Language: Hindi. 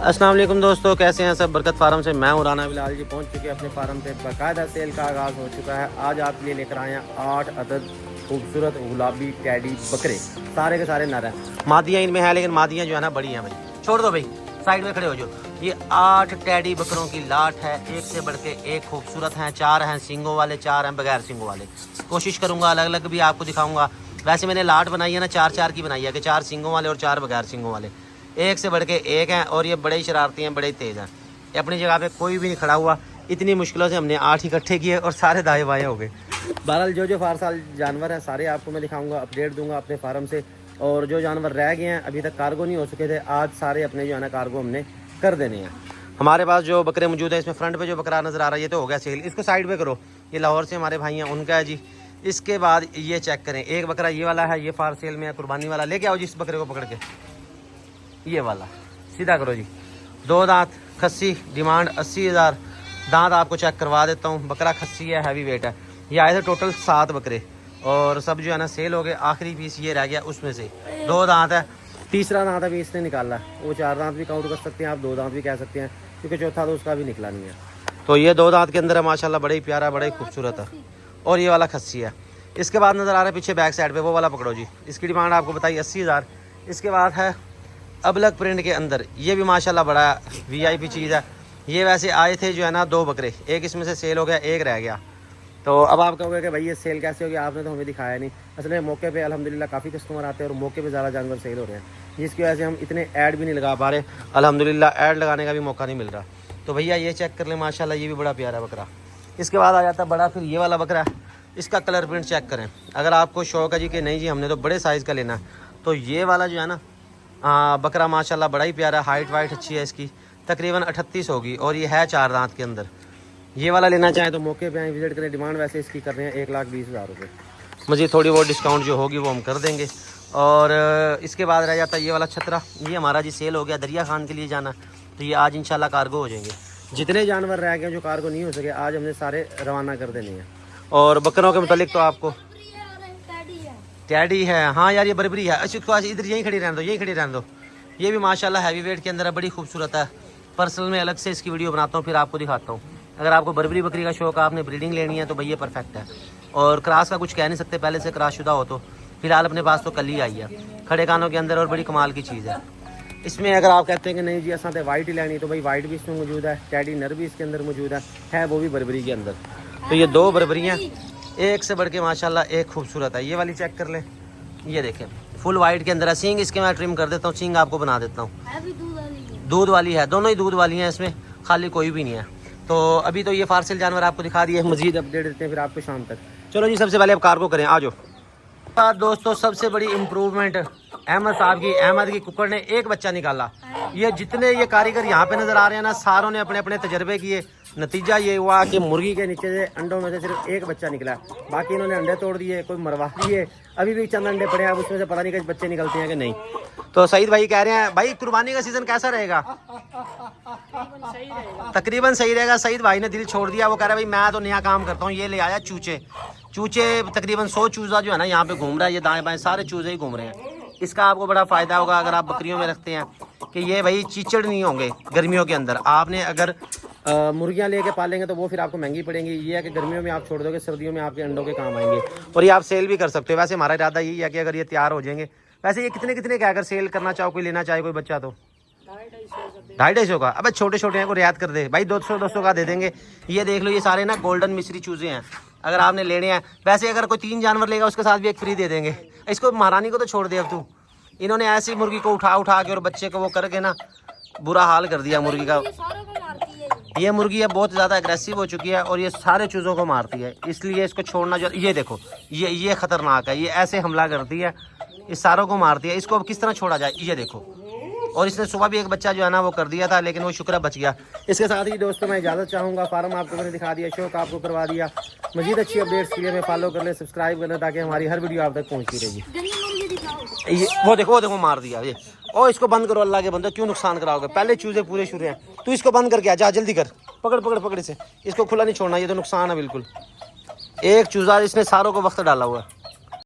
अस्सलाम वालेकुम दोस्तों, कैसे हैं सब। बरकत फार्म से मैं हूं राना बिलाल जी। पहुंच चुके हैं अपने फार्म पे। बाकायदा सेल का आगाज़ हो चुका है। आज आपके लिए लेकर आए हैं 8 अदद खूबसूरत गुलाबी टैडी बकरे। सारे के सारे नर हैं, मादियाँ इनमें हैं, लेकिन मादियाँ जो है ना बड़ी हैं। भाई छोड़ दो, भाई साइड में खड़े हो जो। ये 8 टैडी बकरों की लाट है, एक से बढ़ के एक खूबसूरत हैं। 4 हैं सींगों वाले, 4 हैं बगैर सींगों वाले। कोशिश करूँगा अलग अलग भी आपको दिखाऊँगा। वैसे मैंने लाट बनाई है ना 4-4 की बनाई है, कि 4 सींगों वाले और 4 बगैर सींगों वाले। एक से बढ़ के एक हैं और ये बड़े ही शरारती हैं, बड़े ही तेज़ हैं। ये अपनी जगह पे कोई भी नहीं खड़ा हुआ। इतनी मुश्किलों से हमने 8 इकट्ठे किए और सारे दाएँ बाएँ हो गए। बहरहाल जो फारसाल जानवर हैं सारे आपको मैं दिखाऊंगा, अपडेट दूंगा अपने फार्म से। और जो जानवर रह गए हैं अभी तक कार्गो नहीं हो चुके थे, आज सारे अपने जो है ना कार्गो हमने कर देने हैं। हमारे पास जो बकरे मौजूद है, इसमें फ्रंट पे जो बकरा नज़र आ रहा है ये तो हो गया सेल। इसको साइड पे करो, ये लाहौर से हमारे भाई हैं, उनका है जी। इसके बाद ये चेक करें, एक बकरा ये वाला है, ये फार सेल में है, कुर्बानी वाला। लेके आओ जी इस बकरे को पकड़ के, ये वाला सीधा करो जी। 2 दांत खस्सी, डिमांड 80,000। दांत आपको चेक करवा देता हूँ। बकरा खस्सी है, हैवी वेट है। ये आए थे टोटल 7 बकरे और सब जो है ना सेल हो गए। आखिरी पीस ये रह गया, उसमें से 2 दांत है, तीसरा दांत अभी इसने निकाला है। वो 4 दांत भी काउंट कर सकते हैं आप, 2 दांत भी कह सकते हैं, क्योंकि चौथा तो उसका भी निकला नहीं है। तो ये 2 दांत के अंदर है, माशाल्लाह बड़ा ही प्यारा, बड़ा ही खूबसूरत है। और ये वाला खस्सी है। इसके बाद नज़र आ रहा है पीछे बैक साइड पे, वो वाला पकड़ो जी। इसकी डिमांड आपको बताई 80,000। इसके बाद है अबलग प्रिंट के अंदर, ये भी माशाल्लाह बड़ा VIP चीज़ है। ये वैसे आए थे जो है ना 2 बकरे, एक इसमें से सेल हो गया, एक रह गया। तो अब आप कहोगे कि भाई ये सेल कैसे हो गया, आपने तो हमें दिखाया नहीं। असल में मौके पे अल्हम्दुलिल्लाह काफ़ी कस्टमर आते हैं और मौके पे ज़्यादा जानवर सेल हो रहे हैं, जिसकी वजह से हम इतने ऐड भी नहीं लगा पा रहे। अल्हम्दुलिल्लाह ऐड लगाने का भी मौका नहीं मिल रहा। तो भैया ये चेक कर लें, माशाल्लाह ये भी बड़ा प्यारा बकरा। इसके बाद आ जाता बड़ा, फिर ये वाला बकरा। इसका कलर प्रिंट चेक करें। अगर आपको शौक है जी कि नहीं जी हमने तो बड़े साइज़ का लेना है, तो ये वाला जो है ना बकरा माशाल्लाह बड़ा ही प्यारा। हाइट वाइट अच्छी है इसकी, तकरीबन 38 होगी और ये है 4 दांत के अंदर। ये वाला लेना चाहें तो मौके पे आए, विजिट करें। डिमांड वैसे इसकी कर रहे हैं 1,20,000 रुपये। मुझे थोड़ी बहुत डिस्काउंट जो होगी वो हम कर देंगे। और इसके बाद रह जाता है ये वाला छतरा। ये हमारा जी सेल हो गया, दरिया खान के लिए जाना, तो ये आज इंशाल्लाह कार्गो हो जाएंगे। जितने जानवर रह गए जो कार्गो नहीं हो सके, आज हमने सारे रवाना कर देने हैं। और बकरों के मुतालिक तो आपको टैडी है, हाँ यार ये बरबरी है। अच्छा इधर यहीं खड़ी रहने दो, यहीं खड़ी रहने दो। ये भी माशाल्लाह हैवी वेट के अंदर है, बड़ी खूबसूरत है। पर्सनल में अलग से इसकी वीडियो बनाता हूँ, फिर आपको दिखाता हूँ। अगर आपको बरबरी बकरी का शौक है, आपने ब्रीडिंग लेनी है, तो भैया परफेक्ट है। और क्रॉस का कुछ कह नहीं सकते, पहले से क्रॉस शुदा हो। तो फिलहाल अपने पास तो कल ही आई है, खड़े कानों के अंदर, और बड़ी कमाल की चीज़ है। इसमें अगर आप कहते हैं कि नहीं जी असां तो वाइट ही लेनी, तो भाई वाइट भी इसमें मौजूद है, टैडी नर भी इसके अंदर मौजूद है वो भी बरबरी के अंदर। तो ये 2 बरबरियाँ, एक से बढ़ के माशाल्लाह एक खूबसूरत है। ये वाली चेक कर लें, ये देखें फुल वाइट के अंदर है। सींग इसके मैं ट्रिम कर देता हूँ, सींग आपको बना देता हूँ। दूध वाली है, दोनों ही दूध वाली हैं, इसमें खाली कोई भी नहीं है। तो अभी तो ये फारसेल जानवर आपको दिखा दिए, मजीद अपडेट देते हैं फिर आपको शाम तक। चलो जी सबसे पहले अब कार्गो करें, आ जाओ। दोस्तों सबसे बड़ी इम्प्रूवमेंट अहमद साहब की, अहमद की कुक्कड़ ने एक बच्चा निकाला। ये जितने ये कारीगर यहाँ पे नज़र आ रहे हैं ना, सारों ने अपने अपने तजर्बे किए। नतीजा ये हुआ कि मुर्गी के नीचे से अंडों में से सिर्फ एक बच्चा निकला, बाकी इन्होंने अंडे तोड़ दिए, कोई मरवा दिए। अभी भी चंद अंडे पड़े हैं, अब उसमें से पता नहीं कि बच्चे निकलते हैं कि नहीं। तो सईद भाई कह रहे हैं भाई कुर्बानी का सीज़न कैसा रहेगा? तकरीबन सही रहेगा। सईद भाई ने दिल छोड़ दिया, वो कह रहा है भाई मैं तो नया काम करता हूँ। ये ले आया चूचे, तकरीबन 100 चूज़ा जो है ना यहाँ पे घूम रहा है। ये दाएं बाएं सारे चूज़े ही घूम रहे हैं। इसका आपको बड़ा फ़ायदा होगा अगर आप बकरियों में रखते हैं, कि ये भाई चीचड़ नहीं होंगे गर्मियों के अंदर। आपने अगर मुर्गियाँ लेके पालेंगे तो वो फिर आपको महंगी पड़ेंगी। ये है कि गर्मियों में आप छोड़ दोगे, सर्दियों में आपके अंडों के काम आएंगे, और ये आप सेल भी कर सकते हो। वैसे हमारा इरादा यही है कि अगर ये तैयार हो जाएंगे, वैसे ये कितने का अगर सेल करना चाहो, कोई लेना चाहे कोई बच्चा, तो 250 का। अब छोटे छोटे हैं को रियायत कर दे भाई, 200 का दे देंगे। ये देख लो, ये सारे ना गोल्डन मिस्री चूजे हैं, अगर आपने लेने हैं। वैसे अगर कोई 3 जानवर लेगा उसके साथ भी एक फ्री दे देंगे। इसको महारानी को तो छोड़ दे अब तू। इन्होंने ऐसी मुर्गी को उठा के और बच्चे को वो करके ना बुरा हाल कर दिया मुर्गी का। ये मुर्गी है बहुत ज़्यादा एग्रेसिव हो चुकी है और ये सारे चूज़ों को मारती है, इसलिए इसको छोड़ना जो, ये देखो ये ख़तरनाक है। ये ऐसे हमला करती है, इस सारों को मारती है। इसको अब किस तरह छोड़ा जाए, ये देखो। और इसने सुबह भी एक बच्चा जो है ना वो कर दिया था, लेकिन वो शुक्र बच गया। इसके साथ ही दोस्तों मैं इजाज़त चाहूँगा। फार्म आपको मैंने दिखा दिया, शौक आपको करवा दिया। मजीद अच्छी अपडेट्स के लिए मैं फॉलो कर ले, सब्सक्राइब कर लें, ताकि हमारी हर वीडियो आप तक पहुँचती रहेगी। ये वो देखो मार दिया ये। और इसको बंद करो, अल्लाह के बंदे क्यों नुकसान कराओगे? पहले चूजे पूरे शुरू हैं, तू इसको बंद करके आ जा, जल्दी कर। पकड़ इसे, इसको खुला नहीं छोड़ना, ये तो नुकसान है बिल्कुल। एक चूजा इसने सारों को वक्त डाला हुआ है।